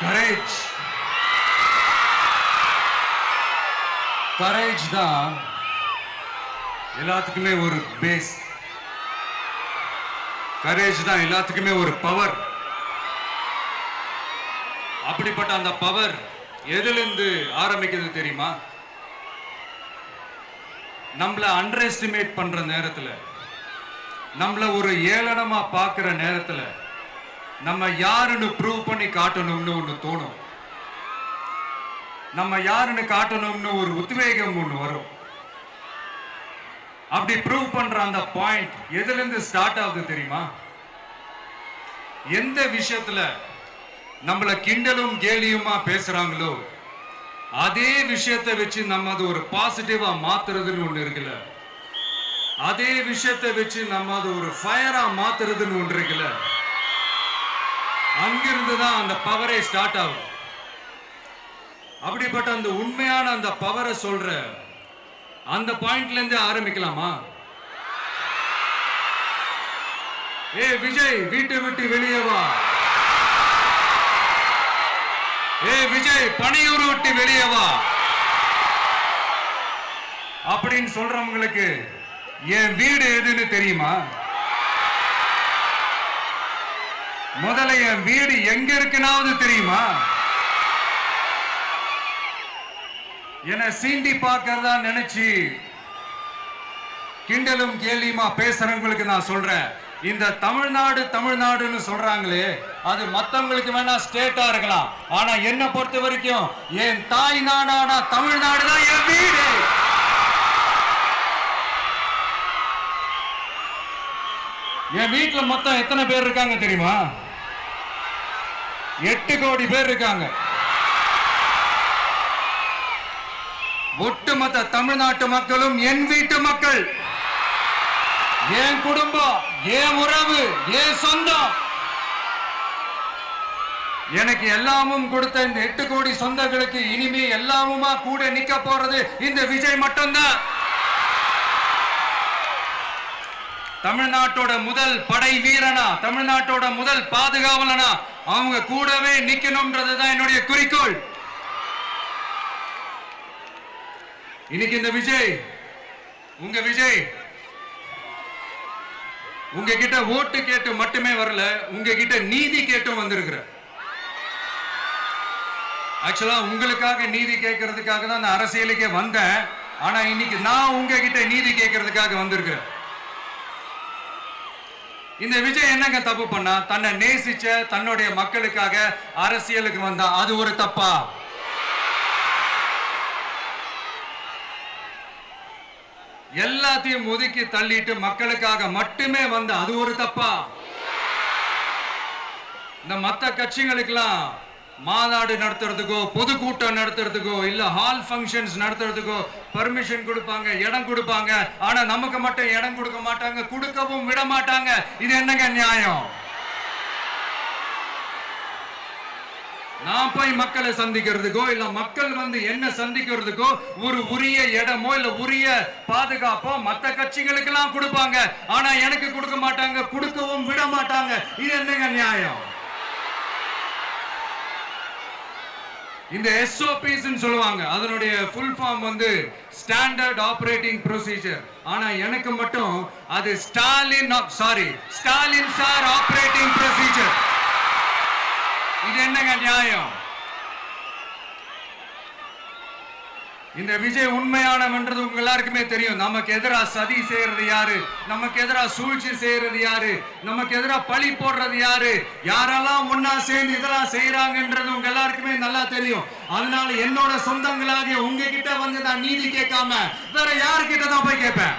Courage courage தான் எல்லாத்துக்குமே ஒரு பேஸ். கரேஜ் தான் எல்லாத்துக்குமே ஒரு பவர். அப்படிப்பட்ட அந்த பவர் எதிலிருந்து ஆரம்பிக்கிறது தெரியுமா? நம்மள அண்டர் எஸ்டிமேட் பண்ற நேரத்துல, நம்மள ஒரு ஏளனமா பார்க்கிற நேரத்துல, நம்ம யாருன்னு ப்ரூவ் பண்ணி காட்டணும்னு ஒண்ணு தோணும். நம்ம யாருன்னு காட்டணும்னு ஒரு உத்வேகம் ஒண்ணு வரும். அப்படி ப்ரூவ் பண்ற அந்த பாயிண்ட் எதுல இருந்து ஸ்டார்ட் ஆகுது தெரியுமா? எந்த விஷயத்துல நம்மள கிண்டலும் கேலியுமா பேசுறாங்களோ அதே விஷயத்தை வச்சு நம்ம அது ஒரு பாசிட்டிவா மாத்துறதுன்னு ஒண்ணு இருக்குல்ல, அதே விஷயத்தை வச்சு நம்ம அது ஒரு ஃபயரா மாத்துறதுன்னு ஒன்று இருக்குல்ல, அங்கிருந்து தான் அந்த பவரே ஸ்டார்ட் ஆகும். அப்படிப்பட்ட அந்த உண்மையான அந்த பவரை சொல்ற அந்த பாயிண்ட்ல இருந்து ஆரம்பிக்கலாமா? ஏ விஜய், வீட்டை விட்டு வெளியே வா. ஏ விஜய், பணியூர் விட்டு வெளியே வா அப்படின்னு சொல்றவங்களுக்கு என் வீடு எதுன்னு தெரியுமா? முதல்ல என் வீடு எங்க இருக்குனாவது தெரியுமா? என சீண்டி பார்க்கறதா நினைச்சு கிண்டலும் கேலியுமா பேசுறவங்களுக்கு நான் சொல்றேன், இந்த தமிழ்நாடு தமிழ்நாடுன்னு சொல்றாங்களே, அது மத்தவங்களுக்கு வேணா ஸ்டேட்டா இருக்கலாம். ஆனா என்ன பொறுத்த வரைக்கும் என் தாய் நாடான தமிழ்நாடு தான் என் வீடு. என் வீட்டுல மொத்தம் எத்தனை பேர் இருக்காங்க தெரியுமா? 8 கோடி பேர் இருக்காங்க. ஒட்டுமொத்த தமிழ்நாட்டு மக்களும் என் வீட்டு மக்கள், என் குடும்பம், என் உறவு, என் சொந்தம். எனக்கு எல்லாமும் கொடுத்த இந்த 8 கோடி சொந்தங்களுக்கு இனிமே எல்லாமுமா கூட நிக்க போறது இந்த விஜய் மட்டும்தான். தமிழ்நாட்டோட முதல் படை வீரனா, தமிழ்நாட்டோட முதல் பாதுகாவலனா அவங்க கூடவே நிக்கணும்ன்றதுதான் என்னுடைய குறிக்கோள். இன்னைக்கு இந்த விஜய், உங்க விஜய் உங்ககிட்ட ஓட்டு கேட்டு மட்டுமே வரல, உங்ககிட்ட நீதி கேட்டும் வந்திருக்கிற. ஆக்சுவலா உங்களுக்காக நீதி கேட்கறதுக்காக தான் நான் அரசியலுக்கே வந்தேன். ஆனா இன்னைக்கு நான் உங்ககிட்ட நீதி கேட்கறதுக்காக வந்திருக்கிறேன். இந்த விஜய் என்னங்க தப்பு பண்ணா? தன்னை நேசிச்ச தன்னுடைய மக்களுக்காக அரசியலுக்கு வந்தா அது ஒரு தப்பா? எல்லாத்தையும் ஒதுக்கி தள்ளிட்டு மக்களுக்காக மட்டுமே வந்த அது ஒரு தப்பா? இந்த மத்த கட்சிகளுக்கெல்லாம் மாநாடு நடத்துறதுக்கோ பொதுக்கூட்டம் நடத்துறதுக்கோ இல்ல ஹால் ஃபங்க்ஷன்ஸ் நடத்துறதுக்கோ பர்மிஷன் கொடுப்பாங்க, இடம் கொடுப்பாங்க. ஆனா நமக்கு மட்டும் இடம் கொடுக்க மாட்டாங்க, கொடுக்கவும் விட மாட்டாங்க. இது என்னங்க நியாயம்? நான் போய் மக்களை சந்திக்கிறதுக்கோ இல்ல மக்கள் வந்து என்ன சந்திக்கிறதுக்கோ ஒரு உரிய இடமோ இல்ல உரிய பாதுகாப்போ மத்த கட்சிகளுக்கு எல்லாம் கொடுப்பாங்க. ஆனா எனக்கு கொடுக்க மாட்டாங்க, கொடுக்கவும் விட மாட்டாங்க. இது என்னங்க நியாயம்? இந்த SOPs சொல்லுவாங்க, அதனுடைய ஃபுல் ஃபார்ம் வந்து ஸ்டாண்டர்ட் ஆபரேட்டிங் ப்ரொசீஜர். ஆனா எனக்கு மட்டும் அது ஸ்டாலின் சார் ஆபரேட்டிங் ப்ரொசீஜர். இது என்னங்க நியாயம்? இந்த விஜய் உண்மையானவன்றது உங்க எல்லாருக்குமே தெரியும். நமக்கு எதிராக சதி செய்யறது யாரு, நமக்கு எதிராக சூழ்ச்சி செய்யறது யாரு, நமக்கு எதிராக பழி போடுறது யாரு, யாரெல்லாம் ஒன்னா சேர்ந்து இதெல்லாம் செய்யறாங்கன்றது உங்க எல்லாருக்குமே நல்லா தெரியும். அதனால என்னோட சொந்தங்களாகிய உங்ககிட்ட வந்து நான் நீதி கேட்காம வேற யாருக்கிட்ட தான் போய் கேட்பேன்?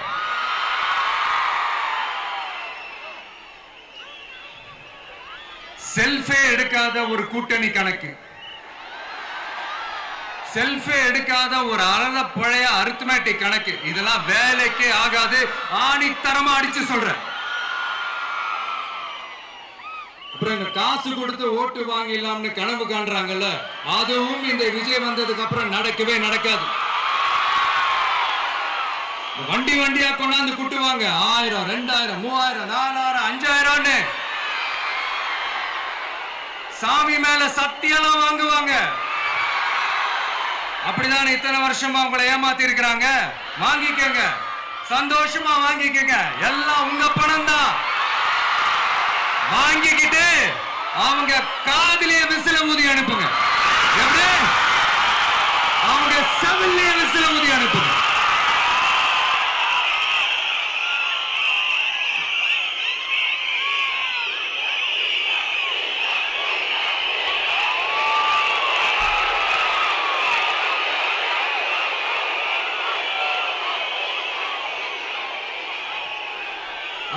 செல்ஃபே எடுக்காத ஒரு கூட்டணி கணக்கு, செல்ஃபே எடுக்காத ஒரு அறத பழைய அரித்மெட்டிக் கணக்கு, இதெல்லாம் வேலைக்கே ஆகாது. ஆணித்தரமா அடிச்சு சொல்றேன். அப்புறம் இந்த காசு கொடுத்து ஓட்டு வாங்கிடலாம்னு கனவு காண்றாங்கல்ல, அதுவும் இந்த விஜய் வந்ததுக்கு அப்புறம் நடக்கவே நடக்காது. வண்டி வண்டியா கொண்டாந்து குட்டுவாங்க. 1000, 2000, 3000, 4000, 5000. சாமி மேல சத்தியெல்லாம் வாங்குவாங்க. அப்படிதான் இத்தனை வருஷமா உங்களை ஏமாத்தி இருக்கிறாங்க. வாங்கிக்கங்க, சந்தோஷமா வாங்கிக்கங்க. எல்லாம் உங்க பணம் தான். வாங்கிக்கிட்டு அவங்க காதிலே விசில ஊதி அனுப்புங்க. எப்படி? அவங்க செவிலே விசில ஊதி அனுப்புங்க.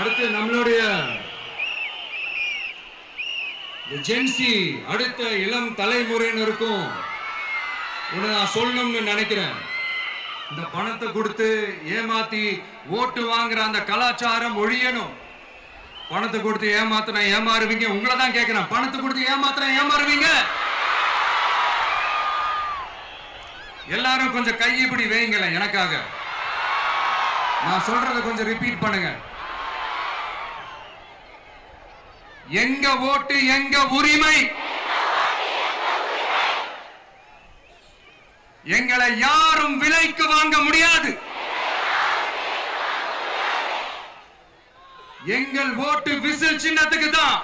அடுத்து நம்மளுடைய ஜென்சி அடுத்த இளம் தலைமுறையினருக்கும் நான் சொல்லணும்னு நினைக்கிறேன். இந்த பணத்தை கொடுத்து ஏமாத்தி ஓட்டு வாங்குற அந்த கலாச்சாரம் ஒழியணும். பணத்தை கொடுத்து ஏமாத்தினா ஏமாறுவீங்க. உங்களை தான் கேட்கிறேன், பணத்தை கொடுத்து ஏமாத்தினா ஏமாறுவீங்க? எல்லாரும் கொஞ்சம் கை இப்படி வைங்களேன் எனக்காக. நான் சொல்றதை கொஞ்சம் ரிப்பீட் பண்ணுங்க. எங்க ஓட்டு எங்க உரிமை. எங்களை யாரும் விலைக்கு வாங்க முடியாது. எங்கள் ஓட்டு விசில் சின்னத்துக்கு தான்.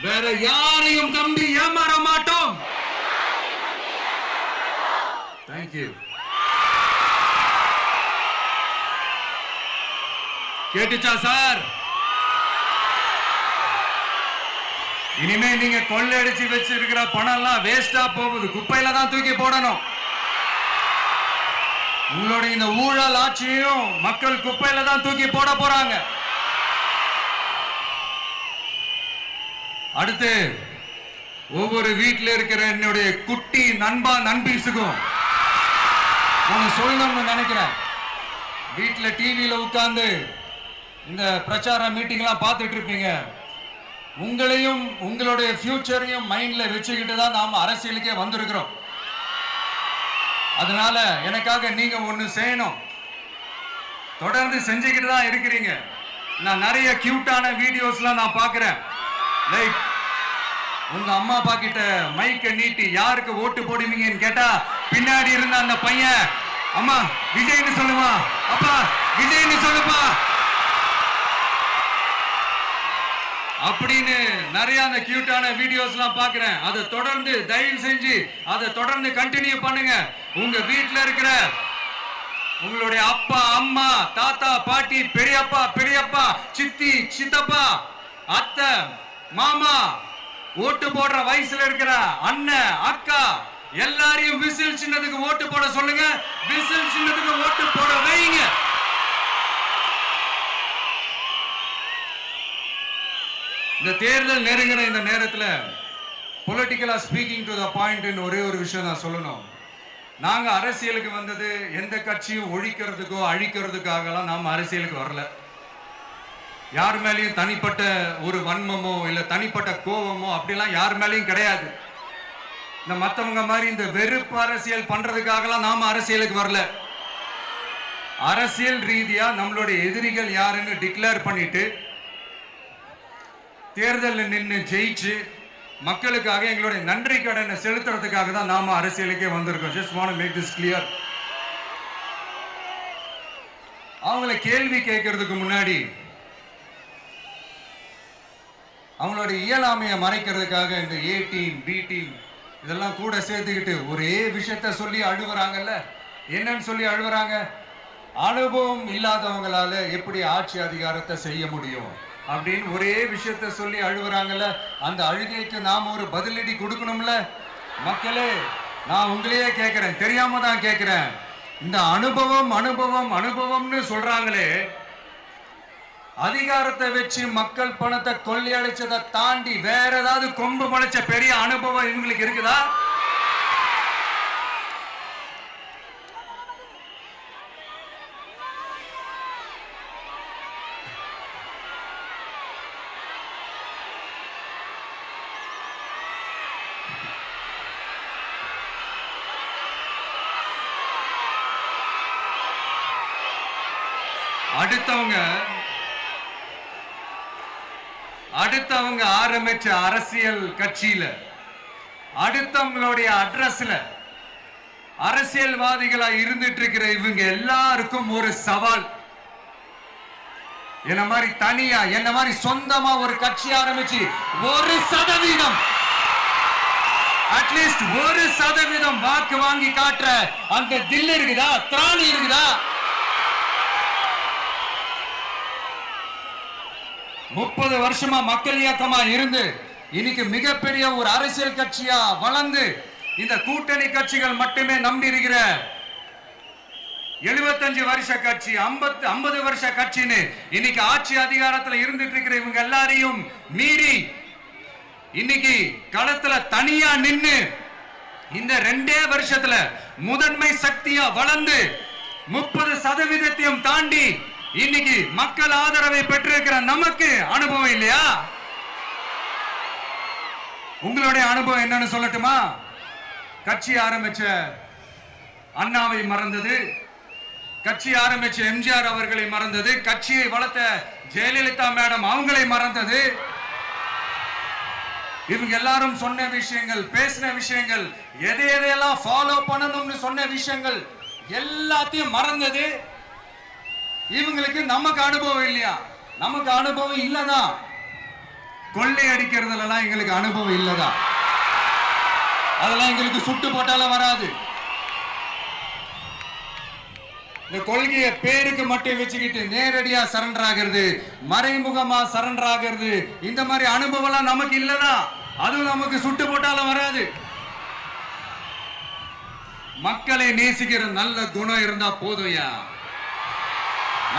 வேற யாரையும் நம்பி ஏமாற மாட்டோம். தேங்க்யூ. கேட்டுச்சா சார்? இனிமே நீங்க கொள்ளையடிச்சு வச்சிருக்கிற பணம் எல்லாம் வேஸ்டா போகுது. குப்பையில தான் தூக்கி போடணும். உங்களுடைய இந்த ஊழல் ஆட்சியும் மக்கள் குப்பையில தான் தூக்கி போட போறாங்க. அடுத்து ஒவ்வொரு வீட்டில் இருக்கிற என்னுடைய குட்டி நண்பா நண்பீஸுக்கும் நான் சொல்லணும்னு நினைக்கிறேன். வீட்டில் டிவியில உட்கார்ந்து இந்த பிரச்சார மீட்டிங் எல்லாம் பார்த்துட்டு இருப்பீங்க. உங்களையும் உங்களுடைய ஃபியூச்சரையும் மைண்ட்ல வச்சுக்கிட்டு தான் நாம அரசியலுக்கே வந்திருக்கிறோம். அதனால எனக்காக நீங்க ஒண்ணு செய்யணும். தொடர்ந்து செஞ்சுக்கிட்டு தான் இருக்கிறீங்க. நான் நிறைய கியூட்டான வீடியோஸ்லாம் நான் பார்க்கிறேன். லைக் உங்க அம்மா அப்பா கிட்ட மைக்க நீட்டி யாருக்கு ஓட்டு போடுவீங்கன்னு கேட்டா பின்னாடி இருந்த அந்த பையன், அம்மா விஜய்னு சொல்லுமா, அப்பா விஜய்னு சொல்லுப்பா அப்படின்னு நிறைய அந்த கியூட்டான வீடியோஸ் எல்லாம் பாக்குறேன். அதை தொடர்ந்து தயவு செஞ்சு அதை தொடர்ந்து கண்டினியூ பண்ணுங்க. உங்க வீட்டுல இருக்கிற உங்களுடைய அப்பா அம்மா தாத்தா பாட்டி பெரியப்பா பெரியப்பா சித்தி சித்தப்பா அத்தை மாமா ஓட்டு போடுற வயசுல இருக்கிற அண்ணன் அக்கா எல்லாரையும் விசில் சின்னத்துக்கு ஓட்டு போட சொல்லுங்க. விசில் சின்னத்துக்கு ஓட்டு போட வைங்க. இந்த தேர்தல் நெருங்கிற இந்த நேரத்தில் பொலிட்டிக்கலா ஸ்பீக்கிங் டு த பாயிண்ட் ஒரே ஒரு விஷயம் நான் சொல்லணும். நாங்க அரசியலுக்கு வந்தது எந்த கட்சியும் ஒழிக்கிறதுக்கோ அழிக்கிறதுக்காகலாம் நாம அரசியலுக்கு வரல. யார் மேலேயும் தனிப்பட்ட ஒரு வன்மமோ இல்ல தனிப்பட்ட கோபமோ அப்படிலாம் யார் மேலேயும் கிடையாது. இந்த மத்தவங்க மாதிரி இந்த வெறுப்பு அரசியல் பண்றதுக்காகலாம் நாம அரசியலுக்கு வரல. அரசியல் ரீதியா நம்மளுடைய எதிரிகள் யாருன்னு டிக்ளேர் பண்ணிட்டு தேர்தலில் நின்று ஜெயிச்சு மக்களுக்காக எங்களுடைய நன்றி கடனை செலுத்துறதுக்காக தான் நாம அரசியலுக்கே வந்திருக்கோம். Just want to make this clear. அவங்கள கேள்வி கேட்கறதுக்கு முன்னாடி அவங்களோட இயலாமையை மறைக்கிறதுக்காக இந்த ஏ டீம் பி டீம் இதெல்லாம் கூட சேர்த்துக்கிட்டு ஒரே விஷயத்த சொல்லி அழுவுறாங்கல்ல. என்னன்னு சொல்லி அழுவுறாங்க? அனுபவம் இல்லாதவங்களால எப்படி ஆட்சி அதிகாரத்தை செய்ய முடியும் அப்படின்னு ஒரே விஷயத்த சொல்லி அழுவுறாங்கல்ல. அந்த அழுகைக்கு நாம ஒரு பதிலடி கொடுக்கணும்ல. மக்களே, நான் உங்களையே கேட்கிறேன், தெரியாம தான் கேட்கிறேன். இந்த அனுபவம் அனுபவம் அனுபவம்னு சொல்றாங்களே, அதிகாரத்தை வச்சு மக்கள் பணத்தை கொள்ளையடிச்சதை தாண்டி வேற ஏதாவது கொம்பு முளைச்ச பெரிய அனுபவம் இவங்களுக்கு இருக்குதா? அடுத்தவங்க ஆரம்பிச்ச அரசியல் கட்சியில, அடுத்தவங்களுடைய அட்ரஸ்ல அரசியல்வாதிகளா இருந்துட்டு இருக்கிற இவங்க எல்லாருக்கும் ஒரு சவால். என்ன மாதிரி தனியா, என்ன மாதிரி சொந்தமா ஒரு கட்சி ஆரம்பிச்சு 1% அட்லீஸ்ட் 1% வாக்கு வாங்கி காட்டுற அந்த தில் இருக்குதா, திராணி இருக்குதா? 30 வருஷமா மக்கள் இயக்கமா இருந்து இன்னைக்கு மிகப்பெரிய ஒரு அரசியல் கட்சியா வளர்ந்து இந்த கூட்டணி கட்சிகள் மட்டுமே நம்பி இருக்கிற 75 வருஷ கட்சி, 50 வருஷ கட்சின்னு இன்னைக்கு ஆட்சி அதிகாரத்தில் இருந்துட்டு இருக்கிற இவங்க எல்லாரையும் மீறி இன்னைக்கு களத்துல தனியா நின்னு இந்த 2 வருஷத்துல முதன்மை சக்தியா வளர்ந்து 30% தாண்டி இன்னைக்கு மக்கள் ஆதரவை பெற்றிருக்கிற நமக்கு அனுபவம் இல்லையா? உங்களுடைய அனுபவம் என்னன்னு சொல்லட்டுமா? கட்சி ஆரம்பிச்ச அண்ணாவை மறந்தது, கட்சி ஆரம்பிச்ச எம்ஜிஆர் அவர்களை மறந்தது, கட்சியை வளர்த்த ஜெயலலிதா மேடம் அவங்களை மறந்தது. இவங்க எல்லாரும் சொன்ன விஷயங்கள், பேசின விஷயங்கள், எதையெல்லாம் ஃபாலோ பண்ணணும்னு சொன்ன விஷயங்கள் எல்லாத்தையும் மறந்தது. இவங்களுக்கு நமக்கு அனுபவம் இல்லையா? நமக்கு அனுபவம் இல்லதான். கொள்ளை அடிக்கிறதுலாம் எங்களுக்கு அனுபவம் இல்லதான். அதெல்லாம் எங்களுக்கு சுட்டு போட்டாலும் வராது. இந்த கொள்கையை பேருக்கு மட்டும் வச்சுக்கிட்டு நேரடியா சரண்டர் ஆகிறது, மறைமுகமா சரண்டர் ஆகிறது, இந்த மாதிரி அனுபவம் நமக்கு இல்லதான். அதுவும் நமக்கு சுட்டு போட்டாலும் வராது. மக்களை நேசிக்கிற நல்ல குணம் இருந்தா போதும்யா,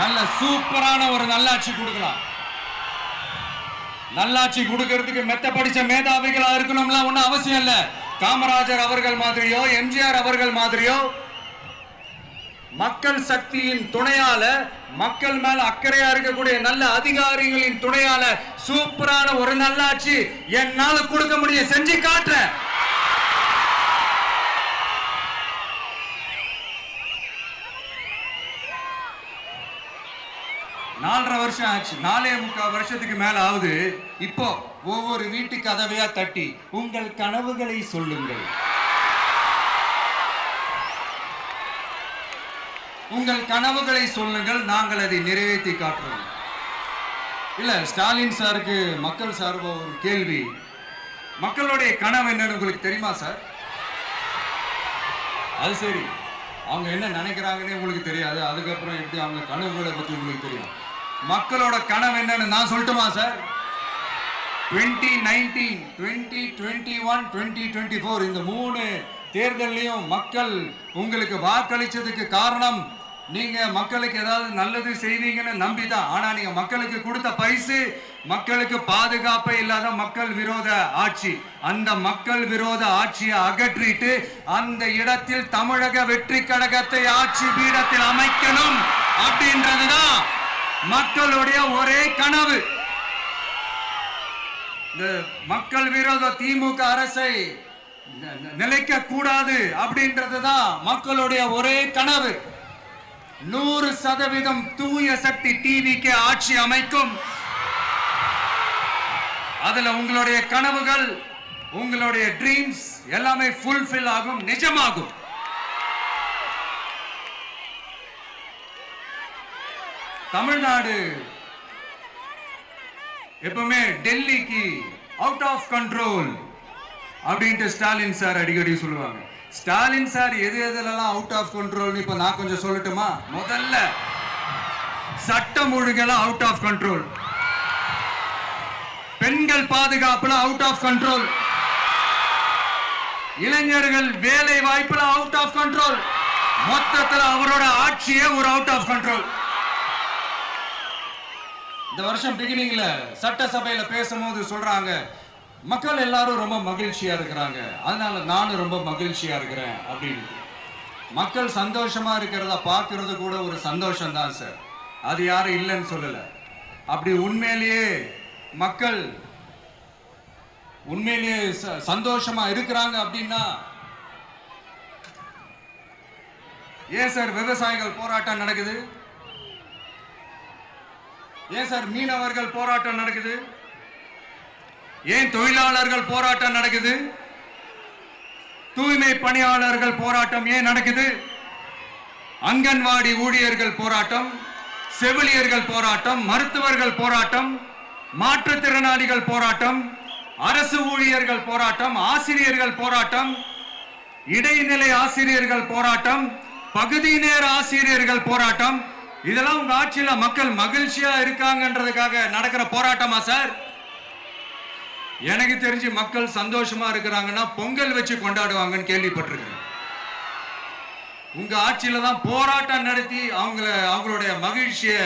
நல்ல சூப்பரான ஒரு நல்லாட்சி கொடுக்கலாம். நல்லாட்சி கொடுக்கிறதுக்கு மெத்த படிச்ச மேதாவிகளா இருக்கணும்லாம் ஒன்னும் அவசியம் இல்ல. காமராஜர் அவர்கள் மாதிரியோ, எம்ஜிஆர் அவர்கள் மாதிரியோ மக்கள் சக்தியின் துணையால, மக்கள் மேல அக்கறையா இருக்கக்கூடிய நல்ல அதிகாரிகளின் துணையால சூப்பரான ஒரு நல்லாட்சி என்னால கொடுக்க முடியும், செஞ்சு காட்டுறேன். நாலரை வருஷம் ஆச்சு, 4.25 வருஷத்துக்கு மேல ஆகுது. இப்போ ஒவ்வொரு வீட்டு கதவையா தட்டி உங்கள் கனவுகளை சொல்லுங்கள், உங்கள் கனவுகளை சொல்லுங்கள், நாங்கள் அதை நிறைவேற்றி காட்டுறோம். இல்ல, ஸ்டாலின் சாருக்கு மக்கள் சார்பா ஒரு கேள்வி. மக்களுடைய கனவு என்னன்னு உங்களுக்கு தெரியுமா சார்? அது சரி, அவங்க என்ன நினைக்கிறாங்கன்னு உங்களுக்கு தெரியாது, அதுக்கப்புறம் எப்படி அவங்க கனவுகளை பத்தி உங்களுக்கு தெரியும். மக்களோட கனவு என்னன்னு நான் சொல்லட்டுமா சார்? 2019, 2021, 2024 இந்த 3 தேர்தலையும் மக்கள் உங்களுக்கு வாக்களிச்சதுக்கு காரணம் நீங்க மக்களுக்கு ஏதாவது நல்லது செய்வீங்கன்னு நம்பிதான். ஆனா நீங்க மக்களுக்கு கொடுத்த பரிசு மக்களுக்கு பாதுகாப்பே இல்லாத மக்கள் விரோத ஆட்சி. அந்த மக்கள் விரோத ஆட்சியை அகற்றிட்டு அந்த இடத்தில் தமிழக வெற்றி கழகத்தை ஆட்சி பீடத்தில் அமைக்கணும் அப்படின்றதுதான் மக்களுடைய ஒரே கனவு. இந்த மக்கள் விரோத திமுக அரசை நிலைக்க கூடாது அப்படின்றதுதான் மக்களுடைய ஒரே கனவு. 100% தூய சக்தி டிவிக்கு ஆட்சி அமைக்கும். அதுல உங்களுடைய கனவுகள், உங்களுடைய ட்ரீம்ஸ் எல்லாமே ஃபுல்ஃபில் ஆகும், நிஜமாகும். தமிழ்நாடு எப்பவுமே டெல்லிக்கு அவுட் ஆஃப் கண்ட்ரோல் அப்படின்ட்டு ஸ்டாலின் சார் அடிக்கடி சொல்லுவாங்க. ஸ்டாலின் சார் எதெல்லாம் அவுட் ஆஃப் கண்ட்ரோல் இப்ப நான் கொஞ்சம் சொல்லட்டுமா? முதல்ல சட்டம் ஒழுங்கெல்லாம் அவுட் ஆஃப் கண்ட்ரோல், பெண்கள் பாதுகாப்புல அவுட் ஆஃப் கண்ட்ரோல், இளைஞர்கள் வேலை வாய்ப்புல அவுட் ஆஃப் கண்ட்ரோல், மொத்தத்தில் அவரோட ஆட்சியே ஒரு அவுட் ஆஃப் கண்ட்ரோல். இந்த வருஷம் பிகினிங்ல சட்டசபையில பேசும்போது சொல்றாங்க, மக்கள் எல்லாரும் ரொம்ப மகிழ்ச்சியா இருக்கிறாங்க, அதனால நானும் ரொம்ப மகிழ்ச்சியா இருக்கிறேன் அப்படின்னு. மக்கள் சந்தோஷமா இருக்கிறத பார்க்கறது கூட ஒரு சந்தோஷம் தான் சார், அது யாரும் இல்லைன்னு சொல்லல. அப்படி உண்மையிலேயே மக்கள் உண்மையிலேயே சந்தோஷமா இருக்கிறாங்க அப்படின்னா ஏன் சார் விவசாயிகள் போராட்டம் நடக்குது? ஏன் சார் மீனவர்கள் போராட்டம் நடக்குது? ஏன் தொழிலாளர்கள் போராட்டம் நடக்குது? தூய்மை பணியாளர்கள் போராட்டம் ஏன் நடக்குது? அங்கன்வாடி ஊழியர்கள் போராட்டம், செவிலியர்கள் போராட்டம், மருத்துவர்கள் போராட்டம், மாற்றுத்திறனாளிகள் போராட்டம், அரசு ஊழியர்கள் போராட்டம், ஆசிரியர்கள் போராட்டம், இடைநிலை ஆசிரியர்கள் போராட்டம், பகுதி நேர ஆசிரியர்கள் போராட்டம். இதெல்லாம் உங்க ஆட்சியில மக்கள் மகிழ்ச்சியா இருக்காங்கன்றதுக்காக நடக்கிற போராட்டமா சார்? எனக்கு தெரிஞ்சு மக்கள் சந்தோஷமா இருக்கிறாங்கன்னா பொங்கல் வச்சு கொண்டாடுவாங்கன்னு கேள்விப்பட்டிருக்கிறேன். உங்க ஆட்சியில தான் போராட்டம் நடத்தி அவங்களுடைய மகிழ்ச்சியை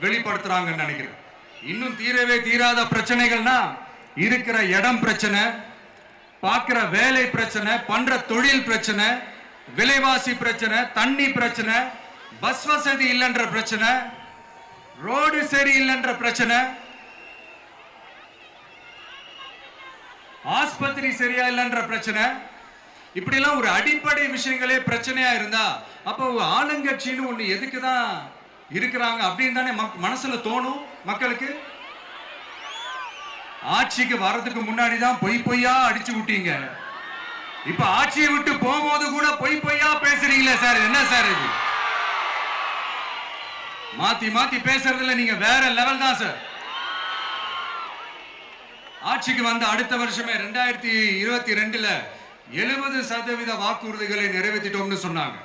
வெளிப்படுத்துறாங்கன்னு நினைக்கிறேன். இன்னும் தீரவே தீராத பிரச்சனைகள்னா இருக்கிற இடம் பிரச்சனை, பார்க்கிற வேலை பிரச்சனை, பண்ற தொழில் பிரச்சனை, விலைவாசி பிரச்சனை, தண்ணி பிரச்சனை, பஸ் வசதி இல்லைன்ற பிரச்சனை, ரோடு சரி இல்லைன்ற பிரச்சனை, ஆஸ்பத்திரி சரியா இல்லைன்ற பிரச்சனை. இப்படி எல்லாம் ஒரு அடிப்படை விஷயங்களே பிரச்சனையா இருந்தா அப்போ ஆளுங்கட்சின்னு ஒண்ணு எதுக்குதான் இருக்கிறாங்க அப்படின்னு தானே மனசுல தோணும் மக்களுக்கு. ஆட்சிக்கு வர்றதுக்கு முன்னாடி தான் பொய்யா அடிச்சு விட்டீங்க. இப்ப ஆட்சியை விட்டு போகும்போது கூட பொய்யா பேசுறீங்களே சார், என்ன சார் இது? மாத்தி மாத்தி பேசுறதுல நீங்க வேற லெவல் தான் சார். ஆட்சிக்கு வந்த அடுத்த வருஷமே 2022ல 70% வாக்குறுதிகளை நிறைவேற்றிட்டோம்னு சொன்னாங்க.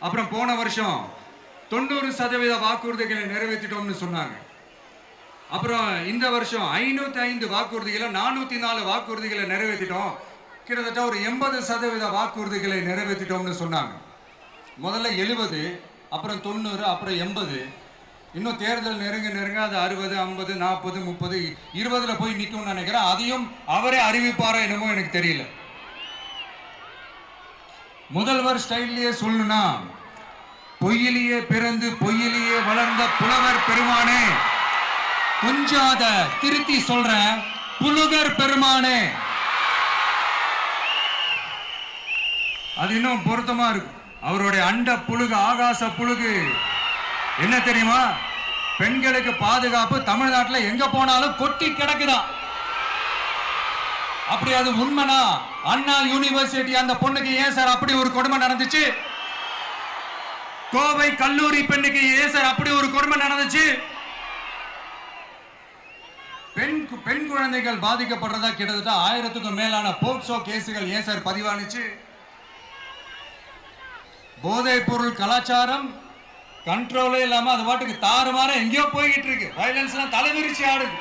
அப்புறம் போன வருஷம் 90% வாக்குறுதிகளை நிறைவேற்றிட்டோம்னு சொன்னாங்க. அப்புறம் இந்த வருஷம் 505 வாக்குறுதிகளை 404 வாக்குறுதிகளை நிறைவேற்றிட்டோம். கிட்டத்தட்ட ஒரு 80% வாக்குறுதிகளை நிறைவேற்றிட்டோம்னு சொன்னாங்க. முதல்ல 70, அப்புறம் 90, அப்புறம் 80. இன்னும் தேர்தல் நெருங்க அது 60, 50, 40, 30, 20ல போய் நிற்கும்னு நினைக்கிறேன். அதையும் அவரே அறிவிப்பாரா என்னமோ எனக்கு தெரியல. முதல்வர் ஸ்டைல்லையே சொல்லணும்னா, பொய்யிலேயே பிறந்து பொய்யிலேயே வளர்ந்த புலவர் பெருமானே, கொஞ்சம் அத திருத்தி சொல்றேன், புலுகர் பெருமானே. அது இன்னும் பொருத்தமா இருக்கும். அவருடைய அண்ட புழுகு, ஆகாச புழுகு என்ன தெரியுமா? பெண்களுக்கு பாதுகாப்பு தமிழ்நாட்டில் எங்க போனாலும் கொட்டி கிடக்குதான். அப்படி அது உண்மைனா அண்ணா யூனிவர்சிட்டி அந்த பொண்ணுக்கு ஏன் சார் அப்படி ஒரு கொடுமை நடந்துச்சு? கோவை கல்லூரி பெண்ணுக்கு ஏன் சார் அப்படி ஒரு கொடுமை நடந்துச்சு? பெண் குழந்தைகள் பாதிக்கப்படுறதா கிட்டத்தட்ட 1000க்கும் மேலான போக்சோ கேசுகள் ஏன் சார் பதிவானுச்சு? போதைப் பொருள் கலாச்சாரம் கண்ட்ரோலே இல்லாம அது பாட்டுக்கு தாறுமாற எங்கேயோ போய்கிட்டு இருக்கு. வயலன்ஸ்லாம் தலைவிரிச்சு ஆடுது.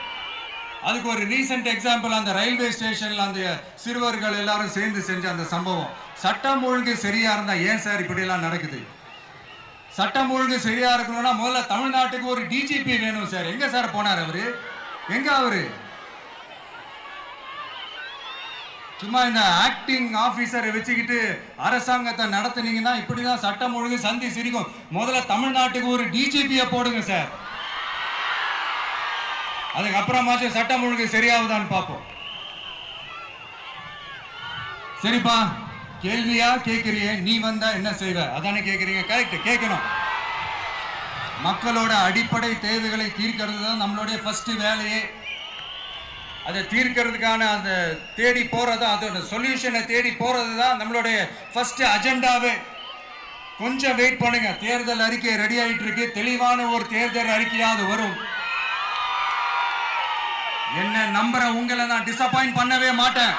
அதுக்கு ஒரு ரீசெண்ட் எக்ஸாம்பிள் அந்த ரயில்வே ஸ்டேஷன்ல அந்த சிறுவர்கள் எல்லாரும் சேர்ந்து செஞ்ச அந்த சம்பவம். சட்டம் ஒழுங்கு சரியா இருந்தா ஏன் சார் இப்படி எல்லாம் நடக்குது? சட்டம் ஒழுங்கு சரியா இருக்கணும்னா முதல்ல தமிழ்நாட்டுக்கு ஒரு டிஜிபி வேணும் சார். எங்க சார் போனார் அவரு? எங்க அவரு? சும்மா இந்த ஆக்டிங் ஆபீசரை வச்சுக்கிட்டு அரசாங்கத்தை நடத்துனீங்கன்னா இப்படிதான் சட்டம் ஒழுங்கு சந்தி சிரிக்கும். முதல்ல தமிழ்நாட்டுக்கு ஒரு டிஜிபியை போடுங்க சார். அதுக்கப்புறமாச்சும் சட்டம் ஒழுங்கு சரியாகுதான்னு பார்ப்போம். சரிப்பா, கேள்வியா கேட்கிறிய, நீ வந்தா என்ன செய்வ அதானே கேட்கறீங்க. கரெக்ட், கேட்கணும். மக்களோட அடிப்படை தேவைகளை தீர்க்கிறது தான் நம்மளுடைய ஃபர்ஸ்ட் வேலையே. அதை தீர்க்கிறதுக்கான அந்த தேடி போறது, அதோட சொல்யூஷனை தேடி போறது தான் நம்மளுடைய ஃபர்ஸ்ட் அஜெண்டாவே. கொஞ்சம் வெயிட் பண்ணுங்க, தேர்தல் அறிக்கை ரெடி ஆயிட்டு இருக்கு. தெளிவான ஒரு தேர்தல் அறிக்கையாவது வரும். என்ன நம்புற உங்களை நான் டிசப்பாயிண்ட் பண்ணவே மாட்டேன்.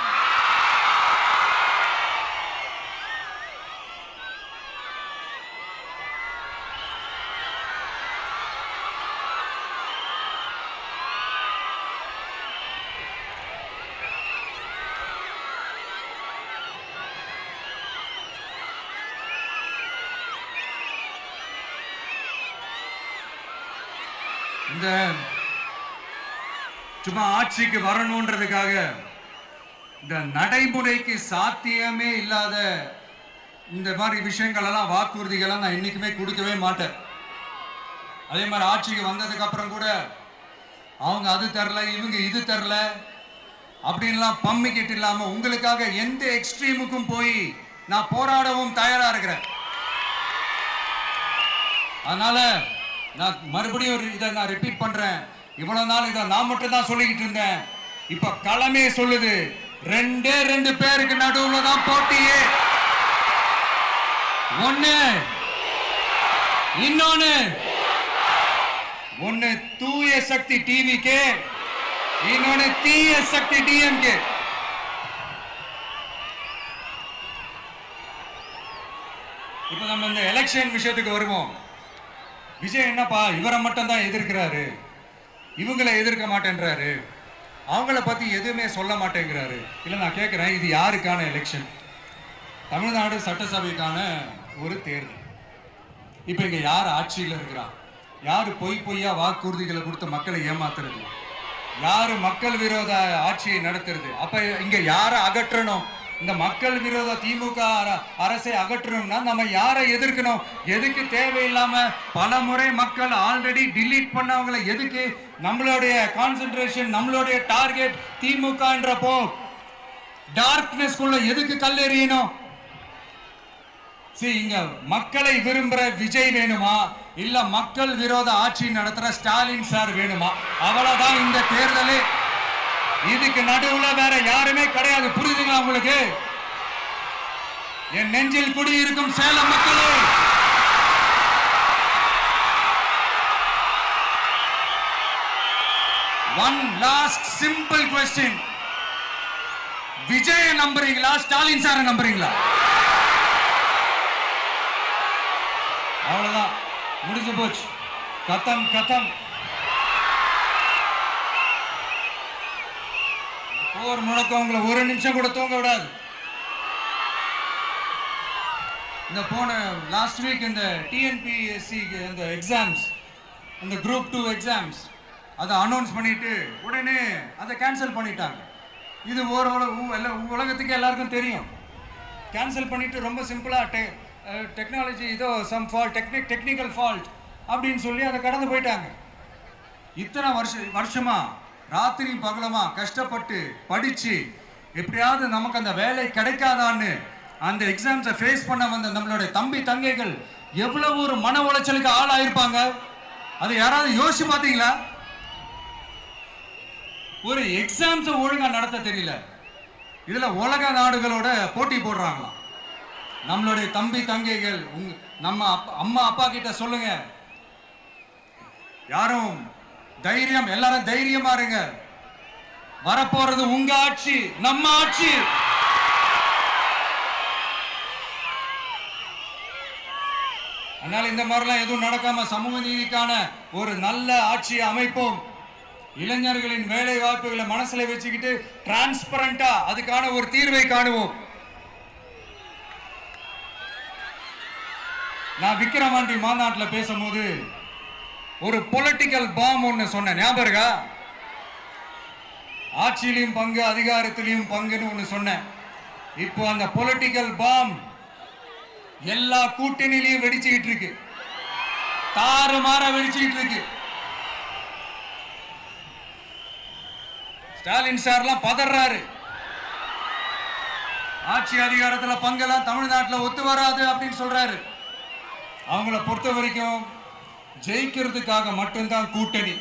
இந்த சும்மா ஆட்சிக்கு வரணும்ன்றதுக்காக இந்த நடைமுறைக்கு சாத்தியமே இல்லாத இந்த மாதிரி விஷயங்கள் எல்லாம், வாக்குறுதிகளை நான் என்னைக்குமே கொடுக்கவே மாட்டேன். அதே மாதிரி ஆட்சிக்கு வந்ததுக்கு அப்புறம் கூட அவங்க அது தரல, இவங்க இது தரல அப்படின்லாம் பம்மிக்கிட்டு இல்லாம உங்களுக்காக எந்த எக்ஸ்ட்ரீமுக்கும் போய் நான் போராடவும் தயாரா இருக்கிறேன். அதனால நான் மறுபடியும் இதை நான் ரிப்பீட் பண்றேன். இவ்வளவு நாள் இதை நான் மட்டும் தான் சொல்லிக்கிட்டு இருந்தேன். இப்ப களமே சொல்லுது, ரெண்டே ரெண்டு பேருக்கு நடுவுல தான் போட்டியே. ஒண்ணு தூய சக்தி டிவிக்கு, இன்னொன்னு தீய சக்தி டிஎம்கே. இப்ப நம்ம இந்த எலெக்ஷன் விஷயத்துக்கு வருவோம். விஜய் என்னப்பா இவரை மட்டும் தான் எதிர்க்கிறாரு, இவங்களை எதிர்க்க மாட்டேன்றாரு, அவங்கள பத்தி எதுவுமே சொல்ல மாட்டேங்கிறாரு. இல்ல நான் கேட்கிறேன், இது யாருக்கான எலெக்ஷன்? தமிழ்நாடு சட்டசபைக்கான ஒரு தேர்தல். இப்ப இங்க யார் ஆட்சியில் இருக்கிறா? யாரு பொய்யா வாக்குறுதிகளை கொடுத்து மக்களை ஏமாத்துறது? யாரு மக்கள் விரோத ஆட்சியை நடத்துறது? அப்ப இங்க யாரை அகற்றணும்? இந்த மக்கள் விரோத திமுக அரசை அகற்றணும்னா நம்ம யாரை எதிர்க்கணும்? எதுக்கு தேவையில்லாம பல முறை மக்கள் ஆல்ரெடி டிலீட் பண்ணவங்களை எதுக்கு? நம்மளுடைய கான்சென்ட்ரேஷன், நம்மளுடைய டார்கெட் திமுகன்றப்போ டார்க்னஸ் குள்ள எதுக்கு கல்லெறியணும்? இங்க மக்களை விரும்புற விஜய் வேணுமா, இல்ல மக்கள் விரோத ஆட்சி நடத்துற ஸ்டாலின் சார் வேணுமா? அவ்வளவுதான் இந்த தேர்தலே. இதுக்கு நடுவுல வேற யாருமே கிடையாது. புரியுதுங்களா உங்களுக்கு? என் நெஞ்சில் குடியிருக்கும் சேலம் மக்களே, one last simple question. Vijaya நம்புறீங்களா, ஸ்டாலின் சார நம்புறீங்களா? அவ்வளவுதான், முடிஞ்சு போச்சு. கதம் கதம். போர் முழக்கம் உங்களை ஒரு நிமிஷம் கூட தூங்க விடாது. இந்த போன லாஸ்ட் வீக் இந்த டிஎன்பிஎஸ்சி இந்த எக்ஸாம்ஸ், இந்த குரூப் 2 எக்ஸாம்ஸ் அதை அனௌன்ஸ் பண்ணிட்டு உடனே அதை கேன்சல் பண்ணிட்டாங்க. இது உலகத்துக்கு எல்லாருக்கும் தெரியும். கேன்சல் பண்ணிட்டு ரொம்ப சிம்பிளா டெக்னாலஜி ஏதோ சம் ஃபால்ட், டெக்னிக்கல் ஃபால்ட் அப்படின்னு சொல்லி அதை கடந்து போயிட்டாங்க. இத்தனை வருஷமா ராத்திரி பகலமா கஷ்டப்பட்டு படிச்சு எப்படியாவது நமக்கு அந்த வேலை கிடைக்காதான்னு அந்த எக்ஸாம்ஸை ஃபேஸ் பண்ண வந்த நம்மளுடைய தம்பி தங்கைகள் எவ்வளவு ஒரு மன உளைச்சலுக்கு ஆளாயிருப்பாங்க. அதை யாராவது யோசிச்சு பார்த்தீங்களா? ஒரு எக்ஸாம்ஸை ஒழுங்கா நடத்த தெரியல, இதுல உலக நாடுகளோட போட்டி போடுறாங்களாம். நம்மளுடைய தம்பி தங்கைகள், நம்ம அம்மா அப்பா கிட்ட சொல்லுங்க, யாரும் தைரியம், எல்லாரும் தைரியமா இருங்க. வரப்போறது உங்க ஆட்சி, நம்ம ஆட்சி. அதனால இந்த மாதிரிலாம் எதுவும் நடக்காம சமூக நீதிக்கான ஒரு நல்ல ஆட்சியை அமைப்போம். இளைஞர்களின் வேலை வாய்ப்புகளை மனசுல வச்சுக்கிட்டு டிரான்ஸ்பரண்டா அதுக்கான ஒரு தீர்வை காணுவோம். நான் விக்கிரவாண்டி மாநாட்டில் பேசும்போது ஒரு பொலிட்டிக்கல் பாம் ஒன்னு சொன்னேன், ஞாபகம் இருக்கா? ஆட்சியிலையும் பங்கு, அதிகாரத்திலையும் பங்குன்னு ஒன்னு சொன்னேன். இப்போ அந்த பொலிட்டிக்கல் பாம் எல்லா கூட்டணியிலையும் வெடிச்சுக்கிட்டு இருக்கு, தாறுமாற வெடிச்சுக்கிட்டு இருக்கு. ஸ்டாலின் சார்லாம் பதறாரு, ஆட்சி அதிகாரத்தில் பங்கெல்லாம் தமிழ்நாட்டில் ஒத்து வராது அப்படின்னு சொல்றாரு. அவங்கள பொறுத்த வரைக்கும் ஜெயிக்கிறதுக்காக மட்டும்தான் கூட்டணி,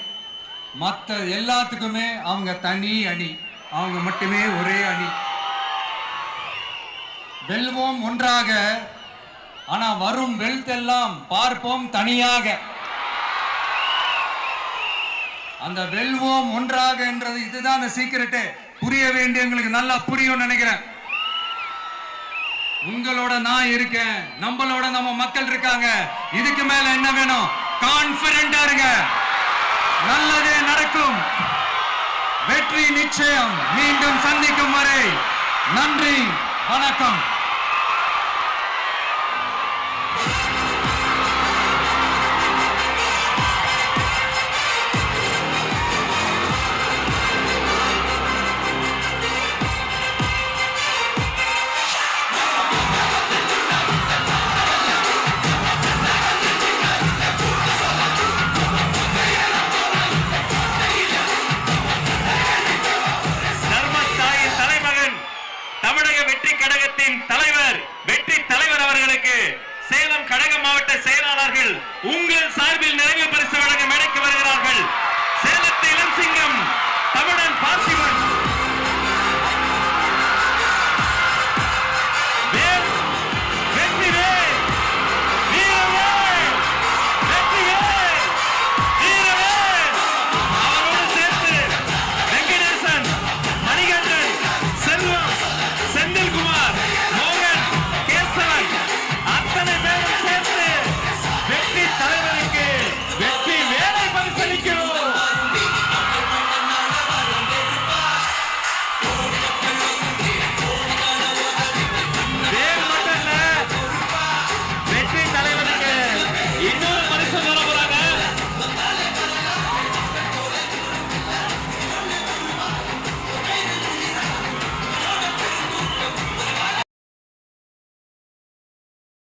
மற்ற எல்லாத்துக்குமே அவங்க தனி அணி, அவங்க மட்டுமே ஒரே அணி. வெல்வோம் ஒன்றாக, ஆனா வரும் வெல்த்தெல்லாம் பார்ப்போம் தனியாக. அந்த வெல்வோம் ஒன்றாக என்றது இதுதான் அந்த சீக்கிரட்டு. புரிய வேண்டியவங்களுக்கு நல்லா புரியும் நினைக்கிறேன். உங்களோட நான் இருக்கேன், நம்மளோட நம்ம மக்கள் இருக்காங்க. இதுக்கு மேல என்ன வேணும்? கான்பிடென்டா இருங்க, நல்லதே நடக்கும், வெற்றி நிச்சயம். மீண்டும் சந்திக்கும் வரை நன்றி, வணக்கம். தலைவர் வெற்றி தலைவர் அவர்களுக்கு சேலம் கடக மாவட்ட செயலாளர்கள் உங்கள் சார்பில் நிறைவு பரிசு வழங்க மேடைக்கு வருகிறார்கள். சேலத்து இளம் சிங்கம் தமிழன் பார்த்திபன்.